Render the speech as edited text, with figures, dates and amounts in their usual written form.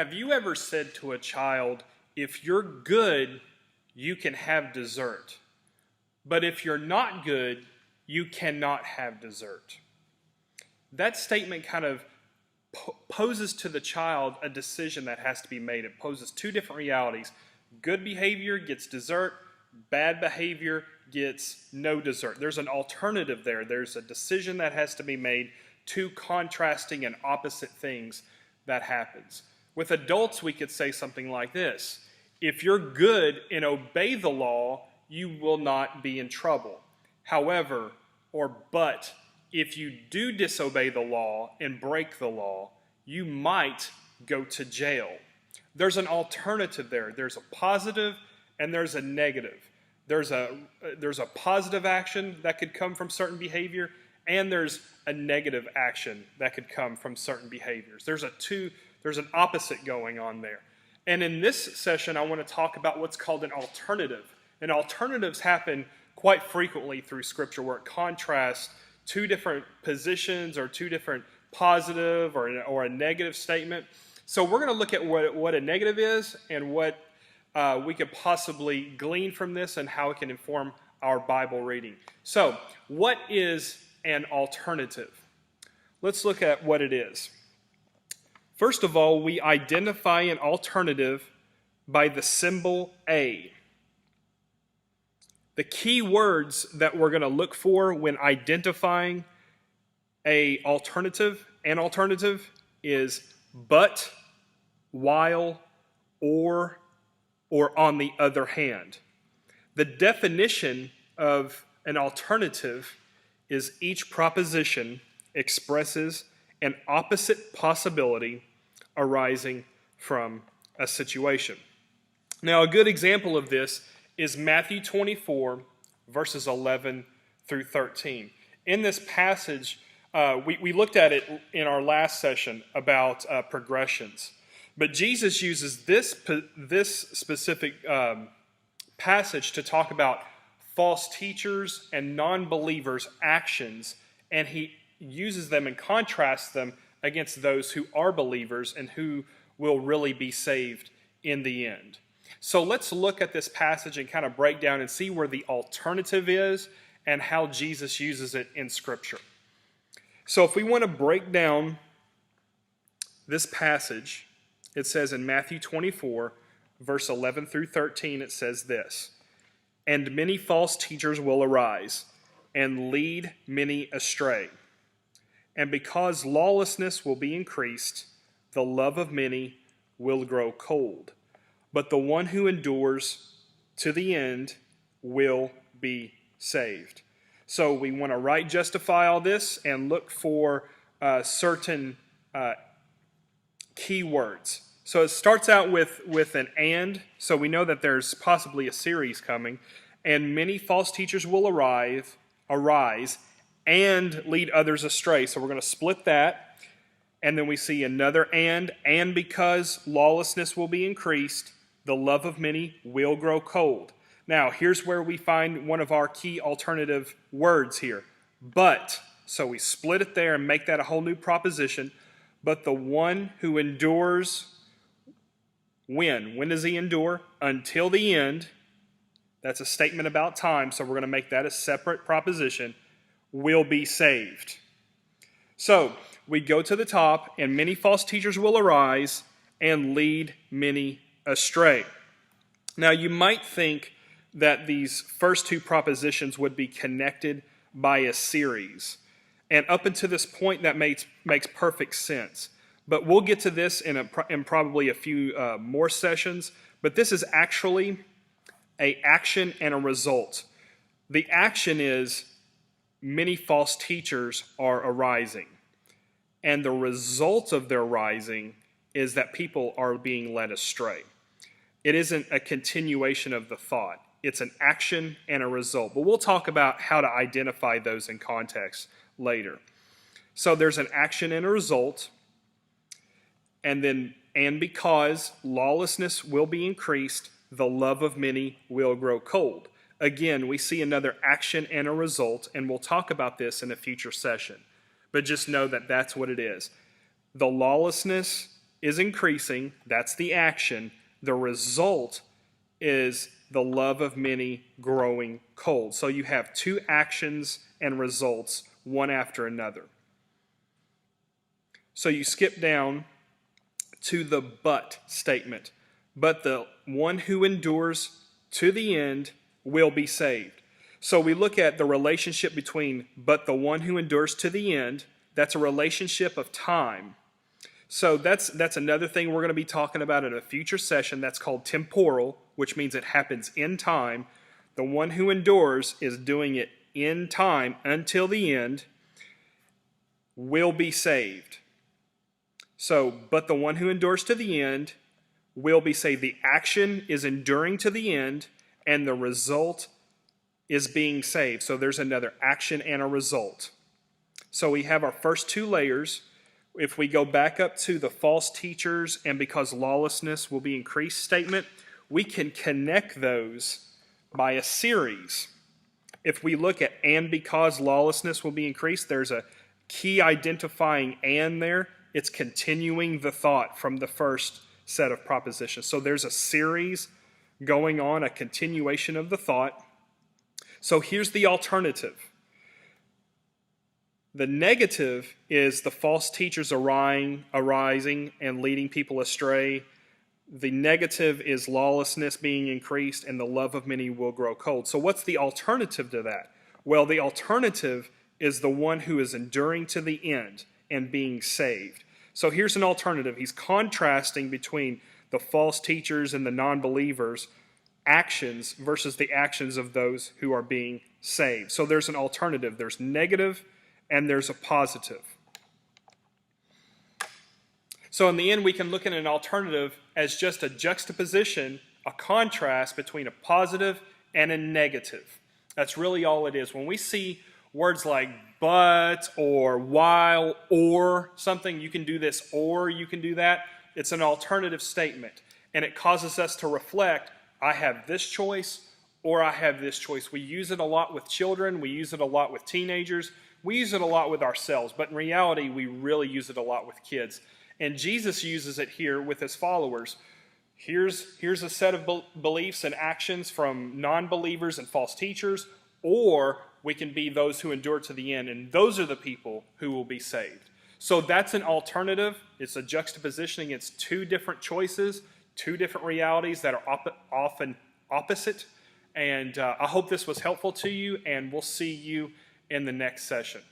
Have you ever said to a child, if you're good, you can have dessert, but if you're not good, you cannot have dessert? That statement kind of poses to the child a decision that has to be made. It poses two different realities. Good behavior gets dessert, bad behavior gets no dessert. There's an alternative there. There's a decision that has to be made, two contrasting and opposite things that happens. With adults, we could say something like this: if you're good and obey the law, you will not be in trouble. However, but if you do disobey the law and break the law, you might go to jail. There's an alternative there. There's a positive and there's a negative. There's a positive action that could come from certain behavior, and there's a negative action that could come from certain behaviors. There's an opposite going on there. And in this session, I want to talk about what's called an alternative. And alternatives happen quite frequently through Scripture, where it contrasts two different positions or two different positive or a negative statement. So we're going to look at what a negative is and what we could possibly glean from this and how it can inform our Bible reading. So what is an alternative? Let's look at what it is. First of all, we identify an alternative by the symbol A. The key words that we're going to look for when identifying an alternative is but, while, or on the other hand. The definition of an alternative is each proposition expresses an opposite possibility arising from a situation. Now, a good example of this is Matthew 24, verses 11 through 13. In this passage, we looked at it in our last session about progressions. But Jesus uses this specific passage to talk about false teachers and non-believers' actions, and he uses them and contrasts them against those who are believers and who will really be saved in the end. So let's look at this passage and kind of break down and see where the alternative is and how Jesus uses it in Scripture. So if we want to break down this passage, it says in Matthew 24, verse 11 through 13, it says this: "And many false teachers will arise and lead many astray. And because lawlessness will be increased, the love of many will grow cold. But the one who endures to the end will be saved." So we want to justify all this and look for certain key words. So it starts out with an and. So we know that there's possibly a series coming. And many false teachers will arise and lead others astray. So we're going to split that. And then we see another and because lawlessness will be increased, the love of many will grow cold. Now, here's where we find one of our key alternative words here. But. So we split it there and make that a whole new proposition. But the one who endures, when? When does he endure? Until the end. That's a statement about time, so we're going to make that a separate proposition. Will be saved. So we go to the top, and many false teachers will arise and lead many astray. Now, you might think that these first two propositions would be connected by a series. And up until this point, that makes perfect sense. But we'll get to this in probably a few more sessions. But this is actually an action and a result. The action is many false teachers are arising. And the result of their rising is that people are being led astray. It isn't a continuation of the thought. It's an action and a result. But we'll talk about how to identify those in context later. So there's an action and a result. And because lawlessness will be increased, the love of many will grow cold. Again, we see another action and a result, and we'll talk about this in a future session. But just know that that's what it is. The lawlessness is increasing. That's the action. The result is the love of many growing cold. So you have two actions and results, one after another. So you skip down to the but statement. But the one who endures to the end will be saved. So we look at the relationship between but the one who endures to the end. That's a relationship of time. So that's another thing we're going to be talking about in a future session. That's called temporal, which means it happens in time. The one who endures is doing it in time until the end, will be saved. So, but the one who endures to the end will be saved. The action is enduring to the end, and the result is being saved. So there's another action and a result. So we have our first two layers. If we go back up to the false teachers and because lawlessness will be increased statement, we can connect those by a series. If we look at and because lawlessness will be increased, there's a key identifying and there. It's continuing the thought from the first set of propositions. So there's a series going on, a continuation of the thought. So here's the alternative. The negative is the false teachers arising and leading people astray. The negative is lawlessness being increased, and the love of many will grow cold. So what's the alternative to that? Well, the alternative is the one who is enduring to the end and being saved. So here's an alternative. He's contrasting between the false teachers and the non-believers' actions versus the actions of those who are being saved. So there's an alternative. There's negative and there's a positive. So in the end, we can look at an alternative as just a juxtaposition, a contrast between a positive and a negative. That's really all it is. When we see words like but or while or something, you can do this or you can do that, it's an alternative statement. And it causes us to reflect, I have this choice or I have this choice. We use it a lot with children. We use it a lot with teenagers. We use it a lot with ourselves. But in reality, we really use it a lot with kids. And Jesus uses it here with his followers. Here's a set of beliefs and actions from non-believers and false teachers, or we can be those who endure to the end, and those are the people who will be saved. So that's an alternative. It's a juxtaposition against two different choices, two different realities that are often opposite. And I hope this was helpful to you, and we'll see you in the next session.